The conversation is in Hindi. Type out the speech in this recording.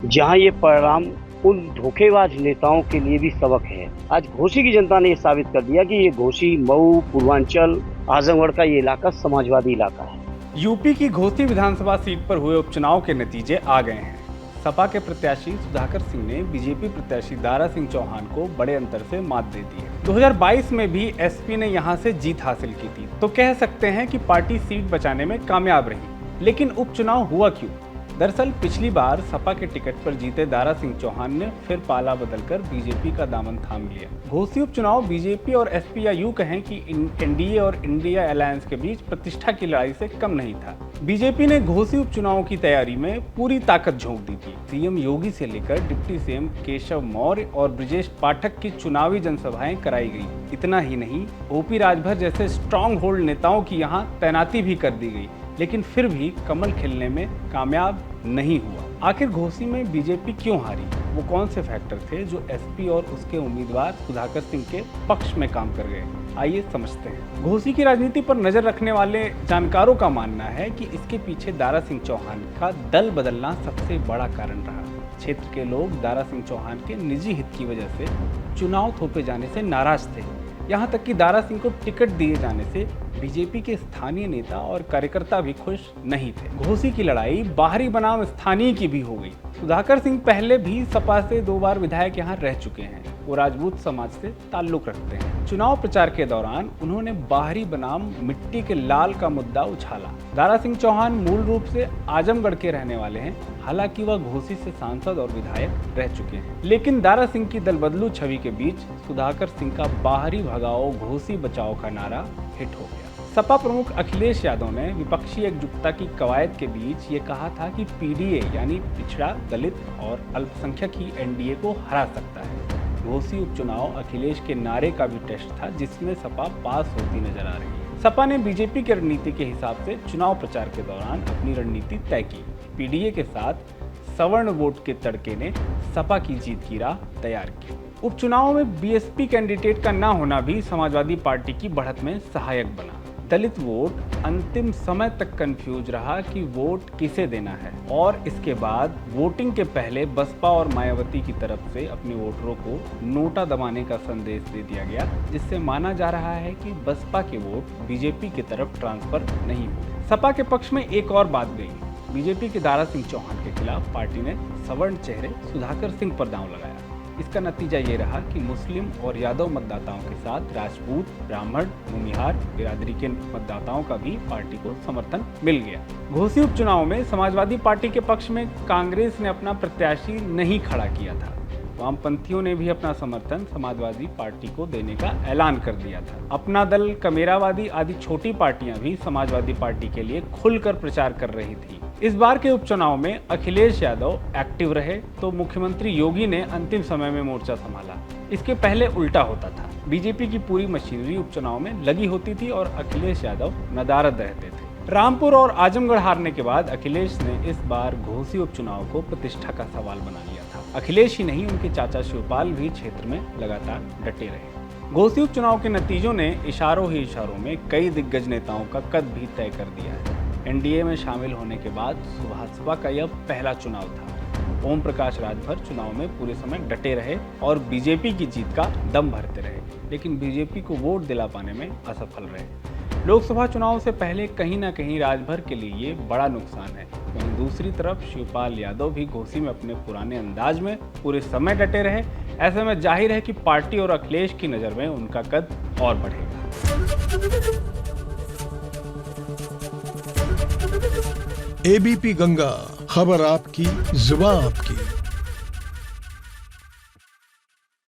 जहां ये परिणाम उन धोखेबाज नेताओं के लिए भी सबक है। आज घोसी की जनता ने ये साबित कर दिया कि ये घोसी, मऊ, पूर्वांचल, आजमगढ़ का ये इलाका समाजवादी इलाका है। यूपी की घोसी विधानसभा सीट पर हुए उपचुनाव के नतीजे आ गए हैं। सपा के प्रत्याशी सुधाकर सिंह ने बीजेपी प्रत्याशी दारा सिंह चौहान को बड़े अंतर से मात दे दी है। 2022 में भी एसपी ने यहां से जीत हासिल की थी, तो कह सकते हैं कि पार्टी सीट बचाने में कामयाब रही। लेकिन उपचुनाव हुआ क्यों? दरअसल पिछली बार सपा के टिकट पर जीते दारा सिंह चौहान ने फिर पाला बदलकर बीजेपी का दामन थाम लिया। घोसी उपचुनाव बीजेपी और एसपी या यूं कहें कि एनडीए और इंडिया अलायंस के बीच प्रतिष्ठा की लड़ाई से कम नहीं था। बीजेपी ने घोसी उपचुनाव की तैयारी में पूरी ताकत झोंक दी थी। सीएम योगी से लेकर डिप्टी सीएम केशव मौर्य और ब्रजेश पाठक की चुनावी जनसभाएं कराई गई। इतना ही नहीं, ओपी राजभर जैसे स्ट्रॉन्ग होल्ड नेताओं की यहाँ तैनाती भी कर दी गई, लेकिन फिर भी कमल खिलने में कामयाब नहीं हुआ। आखिर घोसी में बीजेपी क्यों हारी? वो कौन से फैक्टर थे जो एसपी और उसके उम्मीदवार सुधाकर सिंह के पक्ष में काम कर गए? आइए समझते हैं। घोसी की राजनीति पर नजर रखने वाले जानकारों का मानना है कि इसके पीछे दारा सिंह चौहान का दल बदलना सबसे बड़ा कारण रहा। क्षेत्र के लोग दारा सिंह चौहान के निजी हित की वजह से चुनाव थोपे जाने से नाराज थे। यहाँ तक कि दारा सिंह को टिकट दिए जाने से बीजेपी के स्थानीय नेता और कार्यकर्ता भी खुश नहीं थे। घोसी की लड़ाई बाहरी बनाम स्थानीय की भी हो गई। सुधाकर सिंह पहले भी सपा से 2 बार विधायक यहाँ रह चुके हैं। वो राजपूत समाज से ताल्लुक रखते हैं। चुनाव प्रचार के दौरान उन्होंने बाहरी बनाम मिट्टी के लाल का मुद्दा उछाला। दारा सिंह चौहान मूल रूप से आजमगढ़ के रहने वाले हैं, हालांकि वह घोसी से सांसद और विधायक रह चुके हैं। लेकिन दारा सिंह की दलबदलू छवि के बीच सुधाकर सिंह का बाहरी भगाओ घोसी बचाओ का नारा हिट हो गया। सपा प्रमुख अखिलेश यादव ने विपक्षी एकजुटता की कवायद के बीच ये कहा था कि पीडीए यानी पिछड़ा, दलित और अल्पसंख्यक ही एनडीए को हरा सकता है। घोसी उपचुनाव अखिलेश के नारे का भी टेस्ट था, जिसमें सपा पास होती नजर आ रही है। सपा ने बीजेपी की रणनीति के हिसाब से चुनाव प्रचार के दौरान अपनी रणनीति तय की। पीडीए के साथ सवर्ण वोट के तड़के ने सपा की जीत की राह तैयार की। उपचुनाव में बीएसपी कैंडिडेट का न होना भी समाजवादी पार्टी की बढ़त में सहायक बना। दलित वोट अंतिम समय तक कंफ्यूज रहा कि वोट किसे देना है, और इसके बाद वोटिंग के पहले बसपा और मायावती की तरफ से अपने वोटरों को नोटा दबाने का संदेश दे दिया गया, जिससे माना जा रहा है कि बसपा के वोट बीजेपी की तरफ ट्रांसफर नहीं हुए। सपा के पक्ष में एक और बात गई। बीजेपी के दारा सिंह चौहान के खिलाफ पार्टी ने सवर्ण चेहरे सुधाकर सिंह पर दांव लगाया। इसका नतीजा ये रहा कि मुस्लिम और यादव मतदाताओं के साथ राजपूत, ब्राह्मण, भूमिहार बिरादरी के मतदाताओं का भी पार्टी को समर्थन मिल गया। घोसी उपचुनाव में समाजवादी पार्टी के पक्ष में कांग्रेस ने अपना प्रत्याशी नहीं खड़ा किया था। वामपंथियों ने भी अपना समर्थन समाजवादी पार्टी को देने का ऐलान कर दिया था। अपना दल, कमेरावादी आदि छोटी पार्टियां भी समाजवादी पार्टी के लिए खुलकर प्रचार कर रही थी। इस बार के उपचुनाव में अखिलेश यादव एक्टिव रहे तो मुख्यमंत्री योगी ने अंतिम समय में मोर्चा संभाला। इसके पहले उल्टा होता था। बीजेपी की पूरी मशीनरी उपचुनाव में लगी होती थी और अखिलेश यादव नदारद रहते थे। रामपुर और आजमगढ़ हारने के बाद अखिलेश ने इस बार घोसी उपचुनाव को प्रतिष्ठा का सवाल बना लिया था। अखिलेश ही नहीं, उनके चाचा शिवपाल भी क्षेत्र में लगातार डटे रहे। घोसी उपचुनाव के नतीजों ने इशारों ही इशारों में कई दिग्गज नेताओं का कद भी तय कर दिया है। एनडीए में शामिल होने के बाद भाजपा का यह पहला चुनाव था। ओम प्रकाश राजभर चुनाव में पूरे समय डटे रहे और बीजेपी की जीत का दम भरते रहे, लेकिन बीजेपी को वोट दिला पाने में असफल रहे। लोकसभा चुनाव से पहले कहीं ना कहीं राजभर के लिए ये बड़ा नुकसान है। वहीं दूसरी तरफ शिवपाल यादव भी घोसी में अपने पुराने अंदाज में पूरे समय डटे रहे। ऐसे में जाहिर है कि पार्टी और अखिलेश की नज़र में उनका कद और बढ़ेगा। एबीपी गंगा, खबर आपकी, जुबान आपकी।